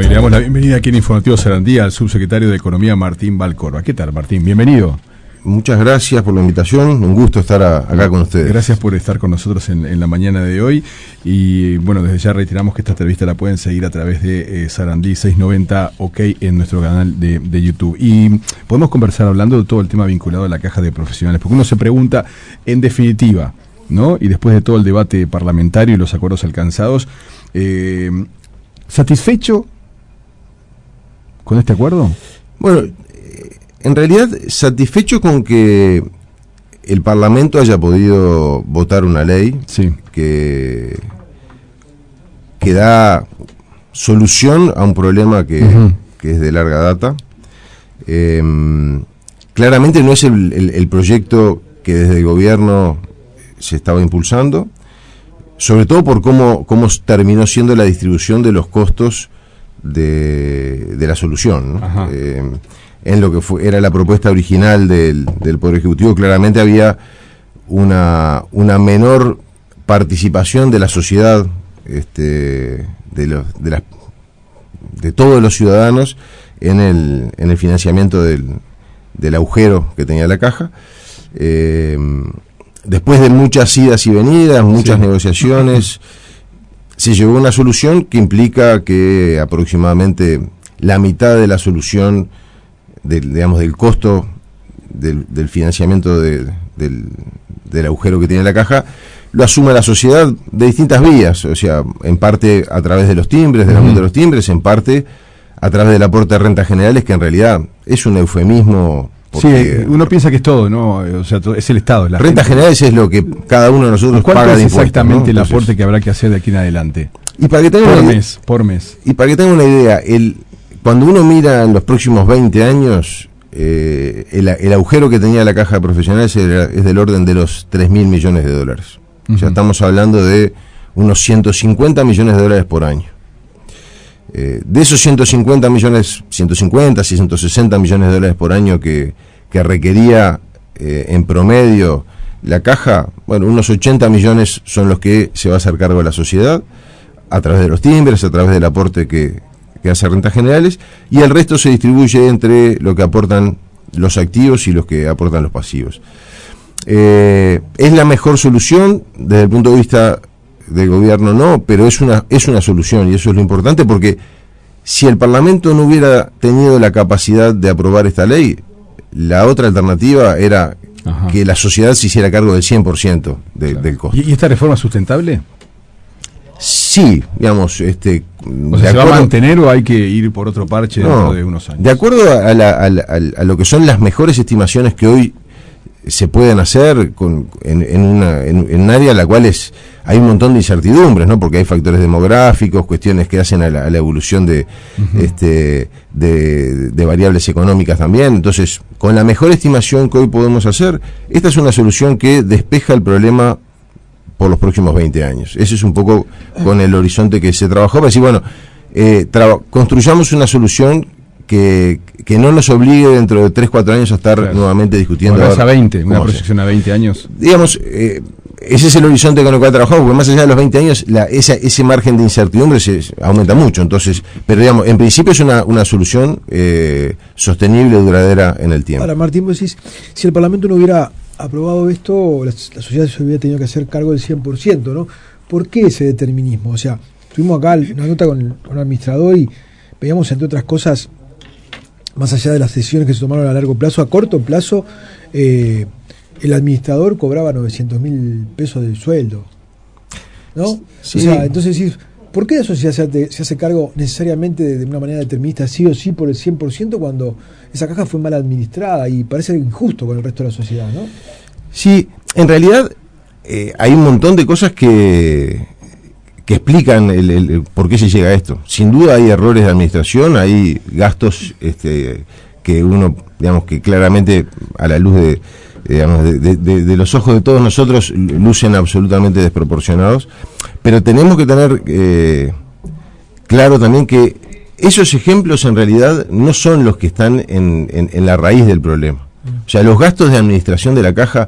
Le damos la bienvenida aquí en Informativo Sarandí al subsecretario de Economía Martín Valcorba. ¿Qué tal, Martín? Bienvenido. Muchas gracias por la invitación, un gusto estar acá con ustedes. Gracias por estar con nosotros en la mañana de hoy. Y bueno, desde ya reiteramos que esta entrevista la pueden seguir a través de Sarandí 690 OK en nuestro canal de YouTube. Y podemos conversar hablando de todo el tema vinculado a la caja de profesionales, porque uno se pregunta, en definitiva, ¿no? Y después de todo el debate parlamentario y los acuerdos alcanzados, ¿satisfecho con este acuerdo? Bueno, en realidad satisfecho con que el Parlamento haya podido votar una ley, sí, que da solución a un problema que es de larga data. Claramente no es el proyecto que desde el gobierno se estaba impulsando, sobre todo por cómo terminó siendo la distribución de los costos de la solución, ¿no? En lo que era la propuesta original del Poder Ejecutivo, claramente había una menor participación de la sociedad, de todos los ciudadanos en el financiamiento del agujero que tenía la caja. Después de muchas idas y venidas, muchas negociaciones, se llegó a una solución que implica que aproximadamente la mitad de la solución del costo del financiamiento del agujero que tiene la caja lo asume la sociedad de distintas vías, o sea, en parte a través de los timbres, del aumento de los timbres, en parte a través del aporte de rentas generales, que en realidad es un eufemismo. Sí, uno piensa que es todo, ¿no? O sea, es el Estado. Rentas generales es lo que cada uno de nosotros paga de impuestos. ¿Cuánto es exactamente, ¿no? El Entonces, aporte que habrá que hacer de aquí en adelante? Y para que tengan por mes. Y para que tengan una idea, cuando uno mira en los próximos 20 años, el agujero que tenía la caja de profesionales es del orden de los 3.000 millones de dólares. O sea, estamos hablando de unos 150 millones de dólares por año. De esos 150, 160 millones de dólares por año que requería en promedio la caja, bueno, unos 80 millones son los que se va a hacer cargo de la sociedad, a través de los timbres, a través del aporte que hace rentas generales, y el resto se distribuye entre lo que aportan los activos y los que aportan los pasivos. ¿Es la mejor solución? Desde el punto de vista del gobierno no, pero es una solución, y eso es lo importante, porque si el Parlamento no hubiera tenido la capacidad de aprobar esta ley, la otra alternativa era que la sociedad se hiciera cargo del 100% del costo. ¿Y esta reforma es sustentable? Sí, digamos, ¿se va a mantener o hay que ir por otro parche dentro de unos años? De acuerdo a lo que son las mejores estimaciones que hoy se pueden hacer en un área en la cual hay un montón de incertidumbres, ¿no? Porque hay factores demográficos, cuestiones que hacen a la evolución de variables económicas también. Entonces, con la mejor estimación que hoy podemos hacer, esta es una solución que despeja el problema por los próximos 20 años. Ese es un poco con el horizonte que se trabajó, para decir, bueno, construyamos una solución que no nos obligue dentro de 3-4 años a estar nuevamente discutiendo. Bueno, a 20, una proyección a 20 años. Digamos, ese es el horizonte con el cual trabajamos, porque más allá de los 20 años, ese margen de incertidumbre se aumenta mucho. Entonces, pero digamos, en principio es una solución sostenible, duradera en el tiempo. Ahora, Martín, vos decís, si el Parlamento no hubiera aprobado esto, la sociedad se hubiera tenido que hacer cargo del 100%, ¿no? ¿Por qué ese determinismo? O sea, tuvimos acá una nota con el administrador y veíamos, entre otras cosas, más allá de las decisiones que se tomaron a largo plazo, a corto plazo, el administrador cobraba 900.000 pesos de sueldo, ¿no? Sí. O sea, entonces, ¿por qué la sociedad se hace cargo necesariamente de una manera determinista, sí o sí, por el 100%, cuando esa caja fue mal administrada y parece injusto con el resto de la sociedad, ¿no? Sí, en realidad hay un montón de cosas que explican el por qué se llega a esto. Sin duda hay errores de administración, hay gastos que uno, digamos, que claramente a la luz de los ojos de todos nosotros lucen absolutamente desproporcionados, pero tenemos que tener claro también que esos ejemplos en realidad no son los que están en la raíz del problema. O sea, los gastos de administración de la caja,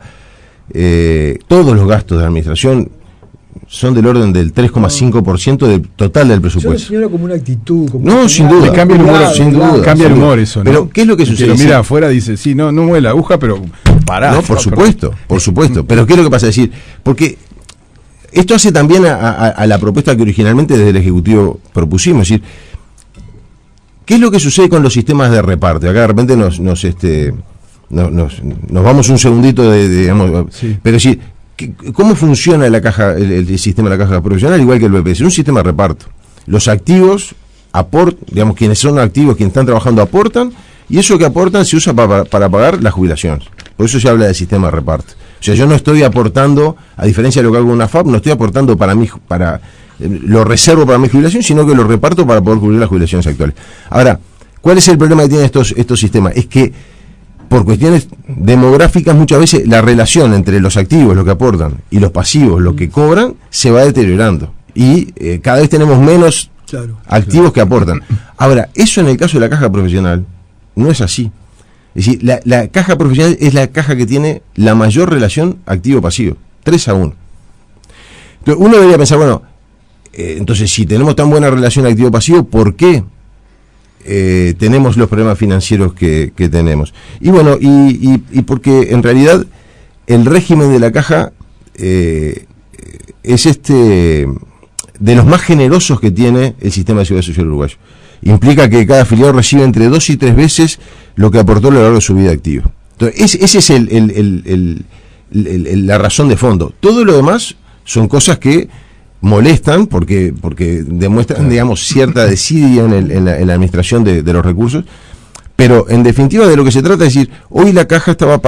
todos los gastos de administración son del orden del 3,5% del total del presupuesto. Yo lo señalo como una actitud. Como no, sin duda. Le cambia el humor, sin duda. Cambia el humor eso, ¿no? Pero, ¿qué es lo que sucede? Que lo mira afuera dice, sí, no mueve la aguja, pero pará. No, por supuesto. Pero ¿qué es lo que pasa? Es decir, porque esto hace también a la propuesta que originalmente desde el Ejecutivo propusimos. Es decir, ¿qué es lo que sucede con los sistemas de reparto? Acá de repente nos vamos un segundito digamos, sí. Pero sí, ¿cómo funciona la caja, el sistema de la caja profesional? Igual que el BPS, es un sistema de reparto. Los activos digamos, quienes son activos, quienes están trabajando aportan, y eso que aportan se usa para pagar las jubilaciones. Por eso se habla de sistema de reparto. O sea, yo no estoy aportando, a diferencia de lo que hago en una FAP, no estoy aportando lo reservo para mi jubilación, sino que lo reparto para poder cubrir las jubilaciones actuales. Ahora, ¿cuál es el problema que tienen estos sistemas? Es que por cuestiones demográficas muchas veces la relación entre los activos, lo que aportan, y los pasivos, lo que cobran, se va deteriorando. Y cada vez tenemos menos activos que aportan. Ahora, eso en el caso de la caja profesional no es así. Es decir, la caja profesional es la caja que tiene la mayor relación activo-pasivo, 3-1. Entonces, uno debería pensar, bueno, entonces si tenemos tan buena relación activo-pasivo, ¿por qué tenemos los problemas financieros que tenemos? Y bueno, y porque en realidad el régimen de la caja es de los más generosos que tiene el sistema de seguridad social uruguayo. Implica que cada afiliado recibe entre 2 y 3 veces lo que aportó a lo largo de su vida activa. Entonces, ese es la razón de fondo. Todo lo demás son cosas que molestan porque demuestran, digamos, cierta desidia en la administración de los recursos, pero en definitiva de lo que se trata es decir, hoy la caja está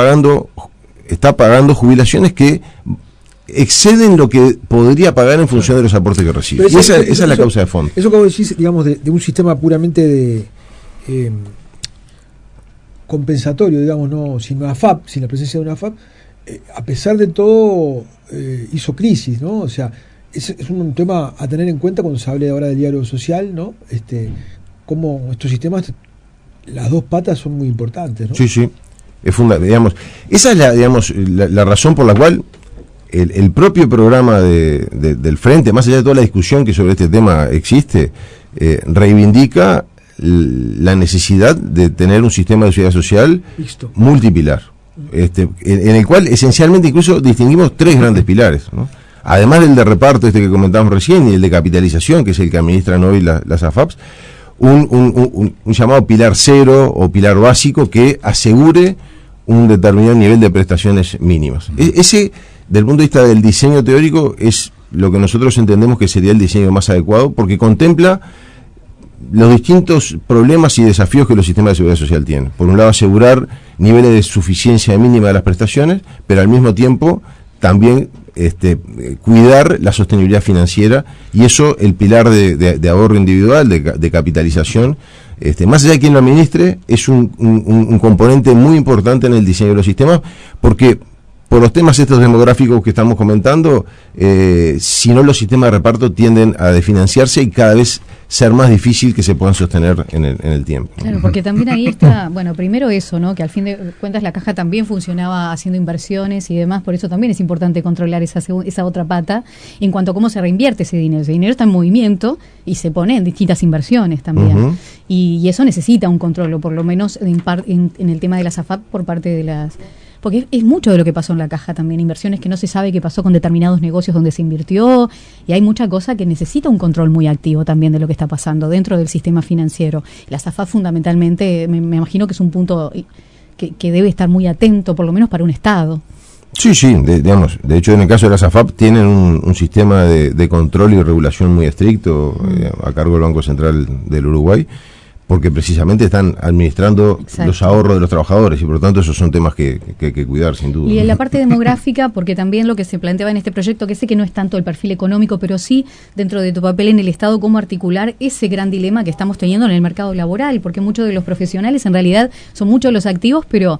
pagando jubilaciones que exceden lo que podría pagar en función de los aportes que recibe. Y esa es la causa de fondo. Eso como decís, digamos, de un sistema puramente compensatorio, digamos, no sin una FAP, sin la presencia de una FAP, a pesar de todo hizo crisis, ¿no? O sea, es un tema a tener en cuenta cuando se hable ahora del diálogo social, ¿no? Cómo estos sistemas, las dos patas son muy importantes, ¿no? Sí, es digamos, esa es la razón por la cual el propio programa del Frente, más allá de toda la discusión que sobre este tema existe, reivindica la necesidad de tener un sistema de seguridad social multipilar, en el cual esencialmente incluso distinguimos 3 grandes pilares, ¿no? Además del de reparto que comentábamos recién y el de capitalización, que es el que administran hoy las AFAPs, un llamado pilar 0 o pilar básico que asegure un determinado nivel de prestaciones mínimas. Ese, del punto de vista del diseño teórico, es lo que nosotros entendemos que sería el diseño más adecuado, porque contempla los distintos problemas y desafíos que los sistemas de seguridad social tienen. Por un lado, asegurar niveles de suficiencia mínima de las prestaciones, pero al mismo tiempo también cuidar la sostenibilidad financiera, y eso, el pilar de ahorro individual, de capitalización, más allá de quien lo administre, es un componente muy importante en el diseño de los sistemas, porque por los temas estos demográficos que estamos comentando, si no, los sistemas de reparto tienden a desfinanciarse y cada vez ser más difícil que se puedan sostener en el tiempo. Claro, porque también ahí está, bueno, primero eso, ¿no? Que al fin de cuentas la caja también funcionaba haciendo inversiones y demás, por eso también es importante controlar esa otra pata en cuanto a cómo se reinvierte ese dinero. Ese dinero está en movimiento y se pone en distintas inversiones también. Uh-huh. Y eso necesita un control, o por lo menos en el tema de las AFAP por parte de las... Porque es mucho de lo que pasó en la caja también, inversiones que no se sabe qué pasó con determinados negocios donde se invirtió, y hay mucha cosa que necesita un control muy activo también de lo que está pasando dentro del sistema financiero. Las AFAP fundamentalmente, me imagino que es un punto que debe estar muy atento, por lo menos para un Estado. Sí, digamos, de hecho en el caso de las AFAP tienen un sistema de control y regulación muy estricto a cargo del Banco Central del Uruguay, porque precisamente están administrando los ahorros de los trabajadores, y por lo tanto esos son temas que hay que cuidar sin duda. Y en la parte demográfica, porque también lo que se planteaba en este proyecto, que sé que no es tanto el perfil económico, pero sí dentro de tu papel en el Estado, cómo articular ese gran dilema que estamos teniendo en el mercado laboral, porque muchos de los profesionales en realidad son muchos los activos, pero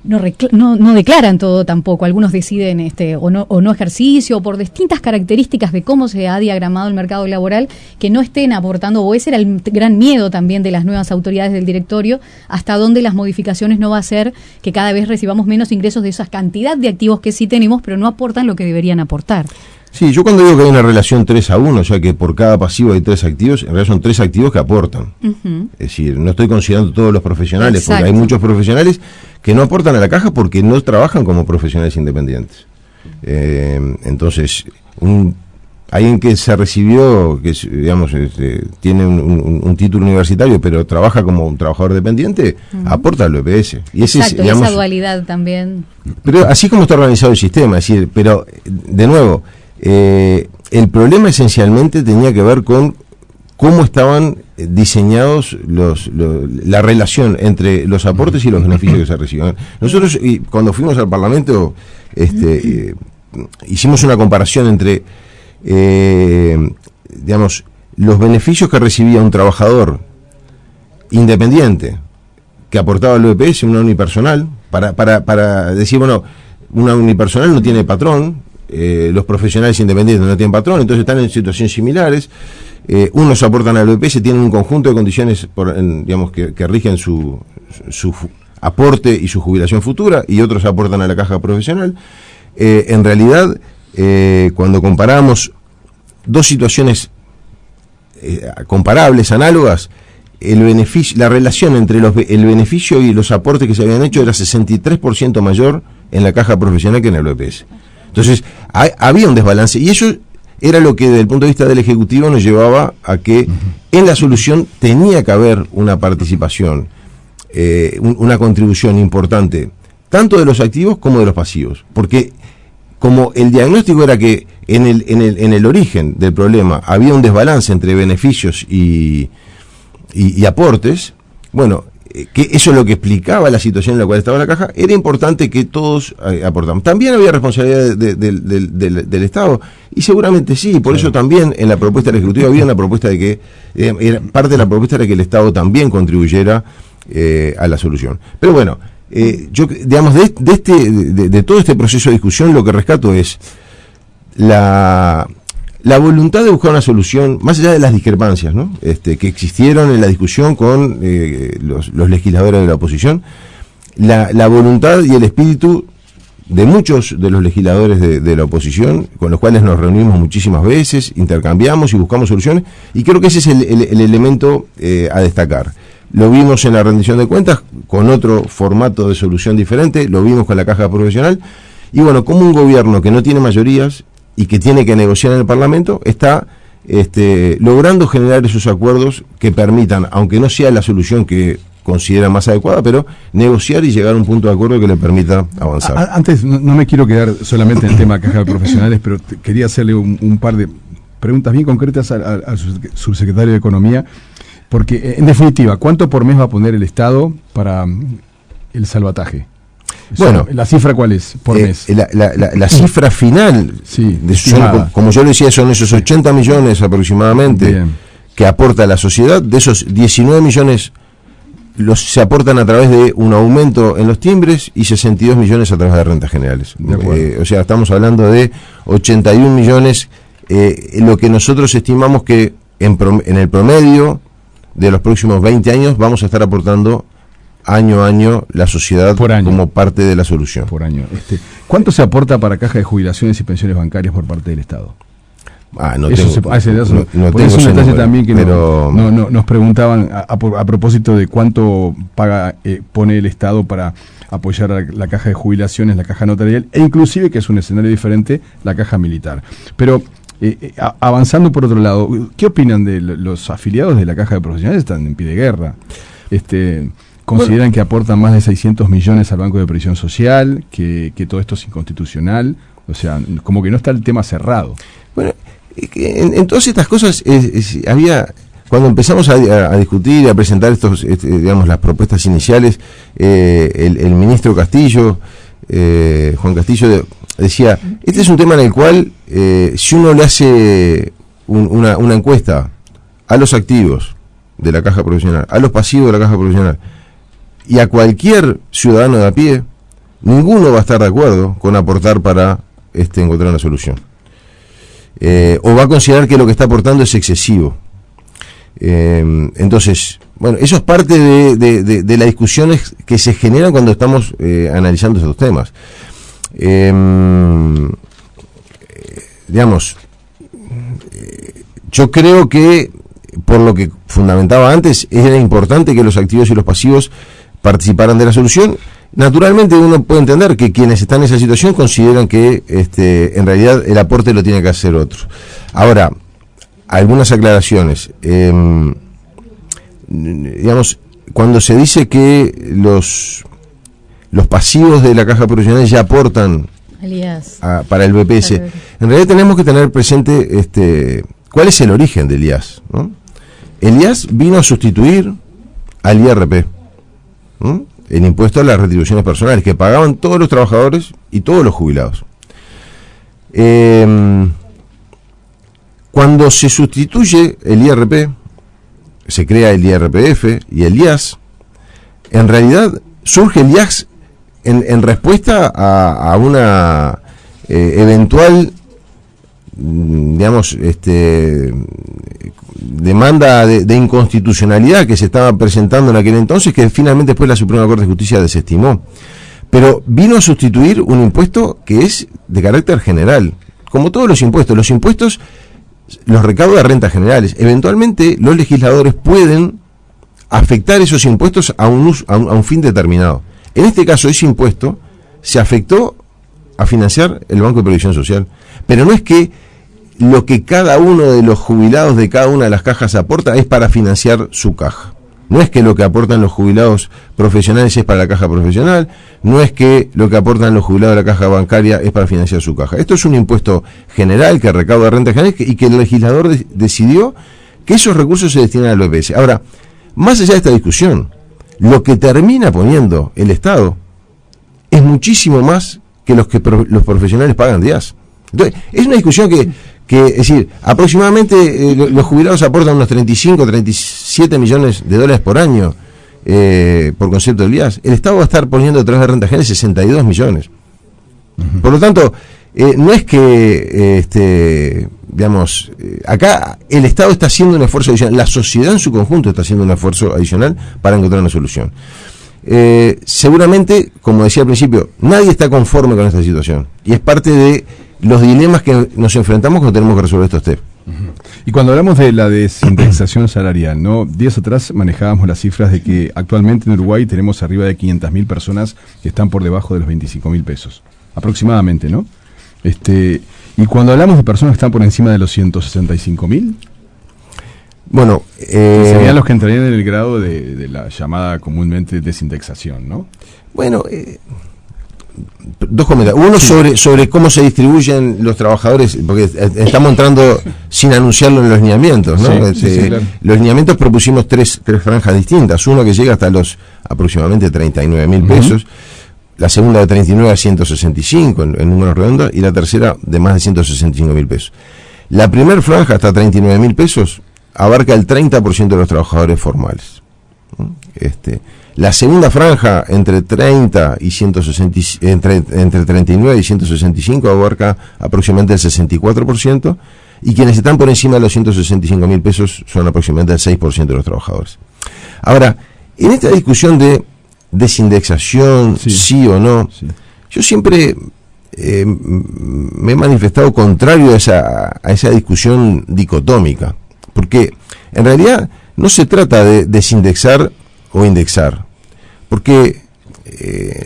no declaran todo tampoco. Algunos deciden o no ejercicio, o por distintas características de cómo se ha diagramado el mercado laboral, que no estén aportando, o ese era el gran miedo también de las nuevas autoridades del directorio, hasta dónde las modificaciones no va a hacer que cada vez recibamos menos ingresos de esa cantidad de activos que sí tenemos, pero no aportan lo que deberían aportar. Sí, yo cuando digo que hay una relación 3-1, o sea que por cada pasivo hay 3 activos, en realidad son 3 activos que aportan. Es decir, no estoy considerando todos los profesionales, Exacto. porque hay muchos profesionales que no aportan a la caja porque no trabajan como profesionales independientes. Entonces, alguien que se recibió, que digamos tiene un título universitario, pero trabaja como un trabajador dependiente, aporta al EPS. Y ese Exacto, es, digamos, esa dualidad también. pero así como está organizado el sistema, es decir, pero de nuevo, el problema esencialmente tenía que ver con cómo estaban diseñados la relación entre los aportes y los beneficios que se reciben. Nosotros, cuando fuimos al Parlamento, hicimos una comparación entre, digamos, los beneficios que recibía un trabajador independiente que aportaba al EPS, una unipersonal, para decir, bueno, una unipersonal no tiene patrón, los profesionales independientes no tienen patrón, entonces están en situaciones similares. Unos aportan al EPS, tienen un conjunto de condiciones digamos que rigen su aporte y su jubilación futura, y otros aportan a la caja profesional. En realidad, cuando comparamos dos situaciones comparables, análogas, la relación entre el beneficio y los aportes que se habían hecho era 63% mayor en la caja profesional que en el EPS. Entonces, había un desbalance, y eso era lo que desde el punto de vista del Ejecutivo nos llevaba a que en la solución tenía que haber una participación, una contribución importante, tanto de los activos como de los pasivos, porque como el diagnóstico era que en el origen del problema había un desbalance entre beneficios y aportes, bueno, que eso es lo que explicaba la situación en la cual estaba la caja, era importante que todos aportamos. También había responsabilidad del Estado, y seguramente sí, por eso también en la propuesta del Ejecutivo había una propuesta de que, parte de la propuesta era que el Estado también contribuyera a la solución. Pero bueno, yo, digamos, de todo este proceso de discusión, lo que rescato es la voluntad de buscar una solución, más allá de las discrepancias, ¿no? Que existieron en la discusión con los legisladores de la oposición, la voluntad y el espíritu de muchos de los legisladores de la oposición, con los cuales nos reunimos muchísimas veces, intercambiamos y buscamos soluciones, y creo que ese es el elemento a destacar. Lo vimos en la rendición de cuentas, con otro formato de solución diferente, lo vimos con la caja profesional, y bueno, como un gobierno que no tiene mayorías y que tiene que negociar en el Parlamento, está logrando generar esos acuerdos que permitan, aunque no sea la solución que considera más adecuada, pero negociar y llegar a un punto de acuerdo que le permita avanzar. Antes, no me quiero quedar solamente en el tema de caja de profesionales, pero quería hacerle un par de preguntas bien concretas al subsecretario de Economía, porque en definitiva, ¿cuánto por mes va a poner el Estado para el salvataje? Bueno, ¿la cifra cuál es por mes? La cifra final, sí, como yo le decía, son esos 80 millones aproximadamente que aporta la sociedad. De esos 19 millones se aportan a través de un aumento en los timbres y 62 millones a través de rentas generales. O sea, estamos hablando de 81 millones, lo que nosotros estimamos que en el promedio de los próximos 20 años vamos a estar aportando año a año la sociedad como parte de la solución. Por año. ¿Cuánto se aporta para caja de jubilaciones y pensiones bancarias por parte del Estado? No eso tengo, es un detalle también que nos preguntaban a propósito de cuánto pone el Estado para apoyar a la caja de jubilaciones, la caja notarial, e inclusive, que es un escenario diferente, la caja militar. Pero avanzando por otro lado, ¿qué opinan de los afiliados de la caja de profesionales? Están en pie de guerra. Consideran que aportan más de 600 millones al Banco de Previsión Social, que todo esto es inconstitucional, o sea, como que no está el tema cerrado. Bueno, en todas estas cosas cuando empezamos a discutir y a presentar digamos, las propuestas iniciales, el ministro Castillo, Juan Castillo, decía, este es un tema en el cual si uno le hace una encuesta a los activos de la caja profesional, a los pasivos de la caja profesional, y a cualquier ciudadano de a pie, ninguno va a estar de acuerdo con aportar para encontrar una solución. O va a considerar que lo que está aportando es excesivo. Entonces, bueno, eso es parte de las discusiones que se generan cuando estamos digamos, yo creo que, por lo que fundamentaba antes, era importante que los activos y los pasivos participaran de la solución. Naturalmente uno puede entender que quienes están en esa situación consideran que en realidad el aporte lo tiene que hacer otro. Ahora, algunas aclaraciones. Digamos, cuando se dice que los pasivos de la caja profesional ya aportan para el BPS, en realidad tenemos que tener presente cuál es el origen del IAS, ¿no? El IAS vino a sustituir al IRP, ¿no? El impuesto a las retribuciones personales que pagaban todos los trabajadores y todos los jubilados. Cuando se sustituye el IRP, se crea el IRPF y el IAS, en realidad surge el IAS en respuesta a una eventual, digamos, demanda de inconstitucionalidad que se estaba presentando en aquel entonces, que finalmente después la Suprema Corte de Justicia desestimó. Pero vino a sustituir un impuesto que es de carácter general. Como todos los impuestos los recauda rentas generales. Eventualmente los legisladores pueden afectar esos impuestos a un fin determinado. En este caso, ese impuesto se afectó a financiar el Banco de Previsión Social. Pero no es que lo que cada uno de los jubilados de cada una de las cajas aporta es para financiar su caja. No es que lo que aportan los jubilados profesionales es para la caja profesional, no es que lo que aportan los jubilados de la caja bancaria es para financiar su caja. Esto es un impuesto general que recauda rentas generales y que el legislador decidió que esos recursos se destinan al BPS. Ahora, más allá de esta discusión, lo que termina poniendo el Estado es muchísimo más que los profesionales pagan de IAS. Entonces, es una discusión que es decir, aproximadamente los jubilados aportan unos 37 millones de dólares por año por concepto del IAS. El Estado va a estar poniendo a través de rentas generales 62 millones. Por lo tanto, no es que, digamos, acá el Estado está haciendo un esfuerzo adicional, la sociedad en su conjunto está haciendo un esfuerzo adicional para encontrar una solución. Seguramente, como decía al principio, nadie está conforme con esta situación y es parte de los dilemas que nos enfrentamos cuando tenemos que resolver estos temas. Y cuando hablamos de la desindexación salarial, ¿no? Días atrás manejábamos las cifras de que actualmente en Uruguay tenemos arriba de 500.000 personas que están por debajo de los 25.000 pesos, aproximadamente, ¿no? Y cuando hablamos de personas que están por encima de los 165.000, bueno, serían los que entrarían en el grado de la llamada comúnmente desindexación, ¿no? Bueno, dos comentarios. Uno sobre cómo se distribuyen los trabajadores, porque estamos entrando sin anunciarlo en los lineamientos, ¿no? Sí, claro. Los lineamientos propusimos tres franjas distintas. Uno que llega hasta los aproximadamente 39.000 pesos, la segunda de 39 a 165 en números redondos, y la tercera de más de 165.000 pesos. La primera franja, hasta 39.000 pesos, abarca el 30% de los trabajadores formales. La segunda franja, entre 30 y 160, entre 39 y 165, abarca aproximadamente el 64%, y quienes están por encima de los 165.000 pesos son aproximadamente el 6% de los trabajadores. Ahora, en esta discusión de desindexación, sí o no, yo siempre me he manifestado contrario a esa discusión dicotómica, porque en realidad no se trata de desindexar o indexar, porque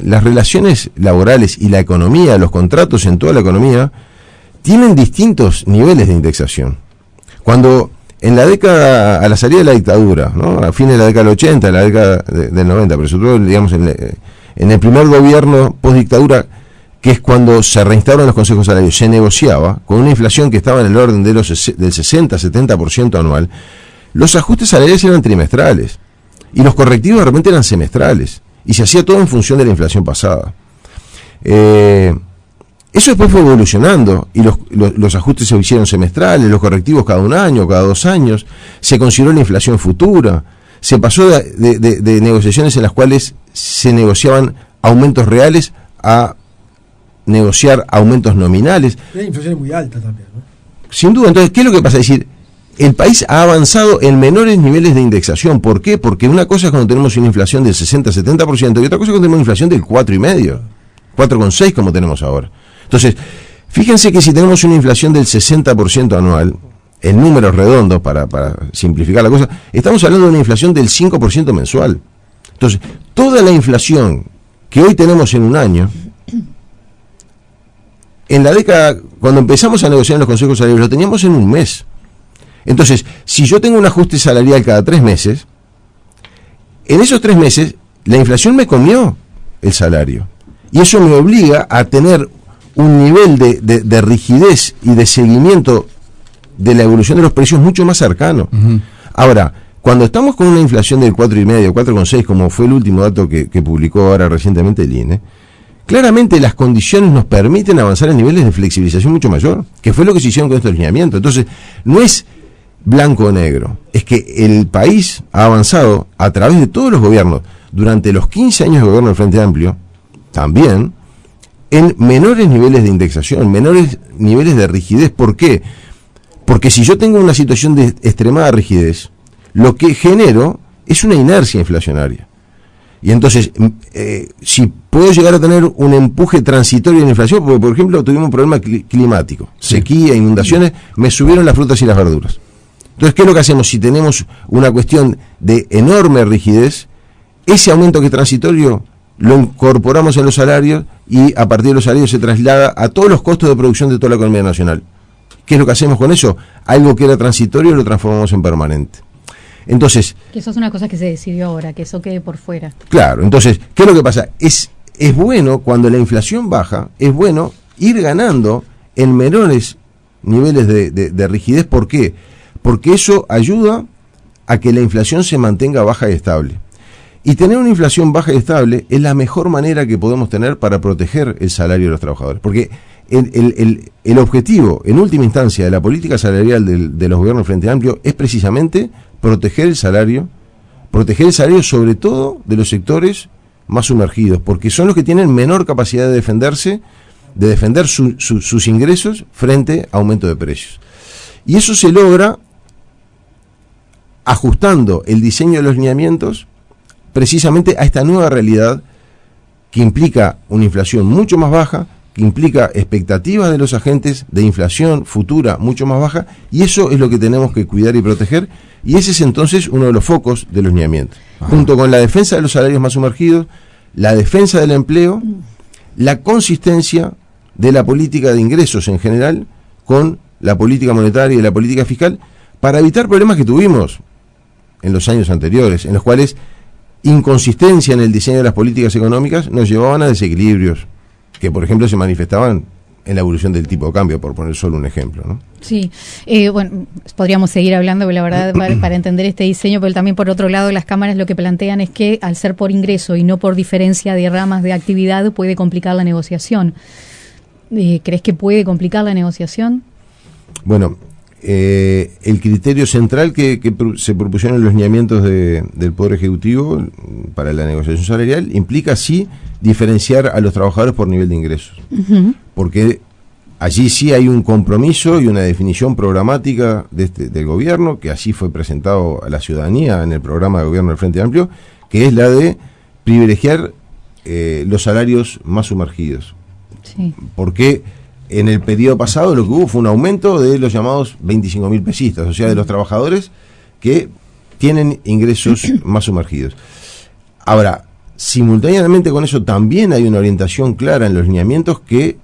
las relaciones laborales y la economía, los contratos en toda la economía, tienen distintos niveles de indexación. Cuando en la década, a la salida de la dictadura, ¿no? A fines de la década del 80, la década del 90, pero sobre todo, digamos, en el primer gobierno post-dictadura, que es cuando se reinstauran los consejos salarios, se negociaba con una inflación que estaba en el orden del 60-70% anual. Los ajustes salariales eran trimestrales y los correctivos de repente eran semestrales, y se hacía todo en función de la inflación pasada. Eso después fue evolucionando, y los ajustes se hicieron semestrales, los correctivos cada un año, cada 2 años, se consideró la inflación futura, se pasó de negociaciones en las cuales se negociaban aumentos reales a negociar aumentos nominales. La inflación es muy alta también, ¿no? Sin duda. Entonces, ¿qué es lo que pasa? Es decir, el país ha avanzado en menores niveles de indexación. ¿Por qué? Porque una cosa es cuando tenemos una inflación del 60-70% y otra cosa es cuando tenemos una inflación del 4,5%, 4,6% como tenemos ahora. Entonces, Fíjense que si tenemos una inflación del 60% anual, en números redondos, para simplificar la cosa, estamos hablando de una inflación del 5% mensual. Entonces, toda la inflación que hoy tenemos en un año, en la década, cuando empezamos a negociar en los consejos salariales, lo teníamos en un mes. Entonces, si yo tengo un ajuste salarial cada 3 meses, en esos 3 meses, la inflación me comió el salario. Y eso me obliga a tener un nivel de rigidez y de seguimiento de la evolución de los precios mucho más cercano. Uh-huh. Ahora, cuando estamos con una inflación del 4,5, 4,6, como fue el último dato que publicó ahora recientemente el INE, claramente las condiciones nos permiten avanzar en niveles de flexibilización mucho mayor, que fue lo que se hicieron con estos lineamientos. Entonces, no es blanco o negro, es que el país ha avanzado a través de todos los gobiernos, durante los 15 años de gobierno del Frente Amplio, también, en menores niveles de indexación, menores niveles de rigidez. ¿Por qué? Porque si yo tengo una situación de extremada rigidez, lo que genero es una inercia inflacionaria. Y entonces, si puedo llegar a tener un empuje transitorio en la inflación, porque por ejemplo tuvimos un problema climático, sequía, inundaciones, me subieron las frutas y las verduras. Entonces, ¿qué es lo que hacemos? Si tenemos una cuestión de enorme rigidez, ese aumento que es transitorio lo incorporamos en los salarios y a partir de los salarios se traslada a todos los costos de producción de toda la economía nacional. ¿Qué es lo que hacemos con eso? Algo que era transitorio lo transformamos en permanente. Entonces, que eso es una cosa que se decidió ahora, que eso quede por fuera. Claro, entonces, ¿qué es lo que pasa? Es bueno, cuando la inflación baja, es bueno ir ganando en menores niveles de rigidez. ¿Por qué? Porque eso ayuda a que la inflación se mantenga baja y estable. Y tener una inflación baja y estable es la mejor manera que podemos tener para proteger el salario de los trabajadores. Porque el objetivo, en última instancia, de la política salarial de los gobiernos del Frente Amplio es precisamente proteger el salario sobre todo de los sectores más sumergidos, porque son los que tienen menor capacidad de defenderse, de defender sus ingresos frente a aumento de precios. Y eso se logra ajustando el diseño de los lineamientos precisamente a esta nueva realidad que implica una inflación mucho más baja, que implica expectativas de los agentes de inflación futura mucho más baja, y eso es lo que tenemos que cuidar y proteger, y ese es entonces uno de los focos de los lineamientos. Ajá. Junto con la defensa de los salarios más sumergidos, la defensa del empleo, la consistencia de la política de ingresos en general con la política monetaria y la política fiscal, para evitar problemas que tuvimos en los años anteriores, en los cuales inconsistencia en el diseño de las políticas económicas nos llevaban a desequilibrios que, por ejemplo, se manifestaban en la evolución del tipo de cambio, por poner solo un ejemplo, ¿no? Sí, bueno, podríamos seguir hablando, pero la verdad, para entender este diseño, pero también por otro lado, las cámaras lo que plantean es que al ser por ingreso y no por diferencia de ramas de actividad, puede complicar la negociación. ¿Crees que puede complicar la negociación? Bueno, el criterio central que se propusieron en los lineamientos del Poder Ejecutivo para la negociación salarial implica sí diferenciar a los trabajadores por nivel de ingresos. Uh-huh. Porque allí sí hay un compromiso y una definición programática del gobierno, que así fue presentado a la ciudadanía en el programa de gobierno del Frente Amplio, que es la de privilegiar los salarios más sumergidos. Sí. Porque en el periodo pasado lo que hubo fue un aumento de los llamados 25.000 pesistas, o sea, de los trabajadores que tienen ingresos más sumergidos. Ahora, simultáneamente con eso también hay una orientación clara en los lineamientos que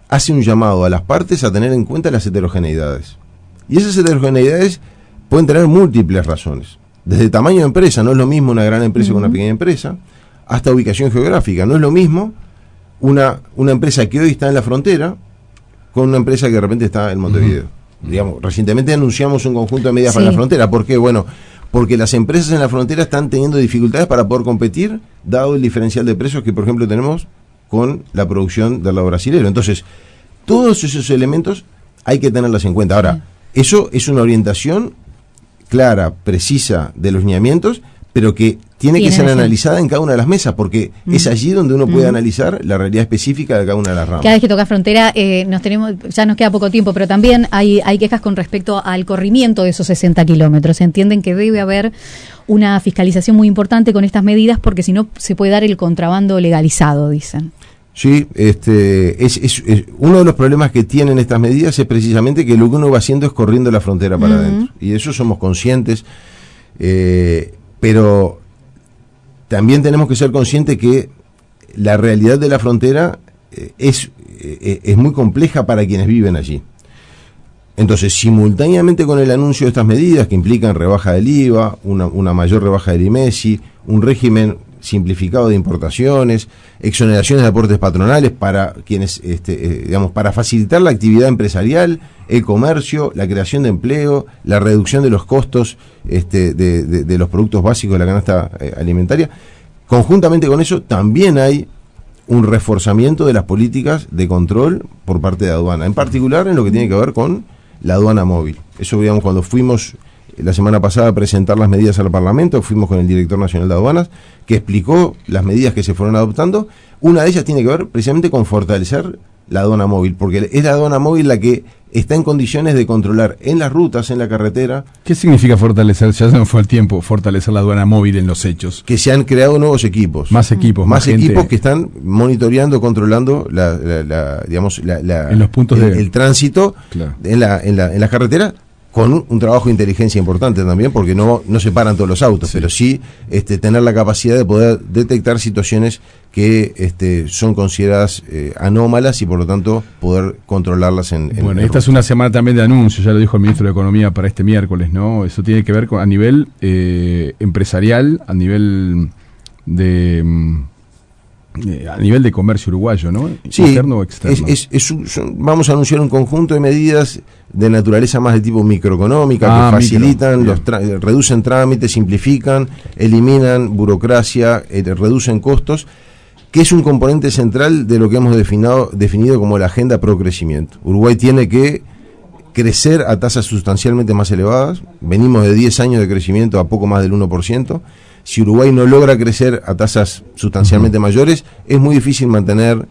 hace un llamado a las partes a tener en cuenta las heterogeneidades. Y esas heterogeneidades pueden tener múltiples razones. Desde tamaño de empresa, no es lo mismo una gran empresa que una pequeña empresa, hasta ubicación geográfica. No es lo mismo una empresa que hoy está en la frontera con una empresa que de repente está en Montevideo. Digamos, recientemente anunciamos un conjunto de medidas para la frontera. ¿Por qué? Bueno, porque las empresas en la frontera están teniendo dificultades para poder competir, dado el diferencial de precios que, por ejemplo, tenemos con la producción del lado brasilero. Entonces, todos esos elementos hay que tenerlos en cuenta. Ahora, eso es una orientación clara, precisa de los lineamientos, pero que tiene que ser analizada en cada una de las mesas, porque es allí donde uno puede analizar la realidad específica de cada una de las ramas. Cada vez que toca frontera, ya nos queda poco tiempo, pero también hay quejas con respecto al corrimiento de esos 60 kilómetros. Entienden que debe haber una fiscalización muy importante con estas medidas, porque si no se puede dar el contrabando legalizado, dicen. Sí, es uno de los problemas que tienen estas medidas es precisamente que lo que uno va haciendo es corriendo la frontera para adentro. Y de eso somos conscientes, pero también tenemos que ser conscientes que la realidad de la frontera es muy compleja para quienes viven allí. Entonces, simultáneamente con el anuncio de estas medidas que implican rebaja del IVA, una mayor rebaja del IMESI, un régimen simplificado de importaciones, exoneraciones de aportes patronales para quienes, para facilitar la actividad empresarial, el comercio, la creación de empleo, la reducción de los costos de los productos básicos de la canasta alimentaria. Conjuntamente con eso, también hay un reforzamiento de las políticas de control por parte de aduana, en particular en lo que tiene que ver con la aduana móvil. Eso, digamos, cuando fuimos la semana pasada a presentar las medidas al Parlamento, fuimos con el director nacional de aduanas, que explicó las medidas que se fueron adoptando. Una de ellas tiene que ver precisamente con fortalecer la aduana móvil, porque es la aduana móvil la que está en condiciones de controlar en las rutas, en la carretera. ¿Qué significa fortalecer? Ya se nos fue el tiempo, fortalecer la aduana móvil en los hechos. Que se han creado nuevos equipos. Más equipos. Más equipos que están monitoreando, controlando en los puntos el tránsito, claro, en la carretera, con un trabajo de inteligencia importante también, porque no se paran todos los autos, sí, pero sí tener la capacidad de poder detectar situaciones que son consideradas anómalas y por lo tanto poder controlarlas Bueno, esta es una semana también de anuncios, ya lo dijo el ministro de Economía para este miércoles, ¿no? Eso tiene que ver a nivel empresarial, a nivel de comercio uruguayo, ¿no? Sí, interno o externo. Vamos a anunciar un conjunto de medidas de naturaleza más de tipo microeconómica que facilitan, reducen trámites, simplifican, eliminan burocracia, reducen costos, que es un componente central de lo que hemos definido como la agenda pro crecimiento. Uruguay tiene que crecer a tasas sustancialmente más elevadas. Venimos de 10 años de crecimiento a poco más del 1%. Si Uruguay no logra crecer a tasas sustancialmente mayores, es muy difícil mantener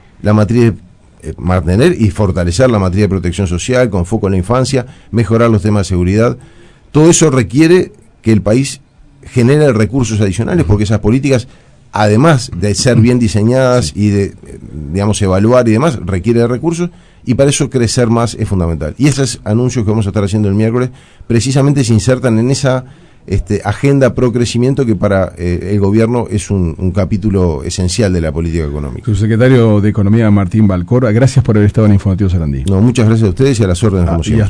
y fortalecer la matriz de protección social con foco en la infancia, mejorar los temas de seguridad. Todo eso requiere que el país genere recursos adicionales, porque esas políticas, además de ser bien diseñadas y de, evaluar y demás, requiere de recursos, y para eso crecer más es fundamental. Y esos anuncios que vamos a estar haciendo el miércoles precisamente se insertan en esa agenda pro crecimiento que para el gobierno es un capítulo esencial de la política económica. Subsecretario de Economía Martín Balcor, gracias por haber estado en Informativo Sarandí. No, muchas gracias a ustedes y a las órdenes como siempre.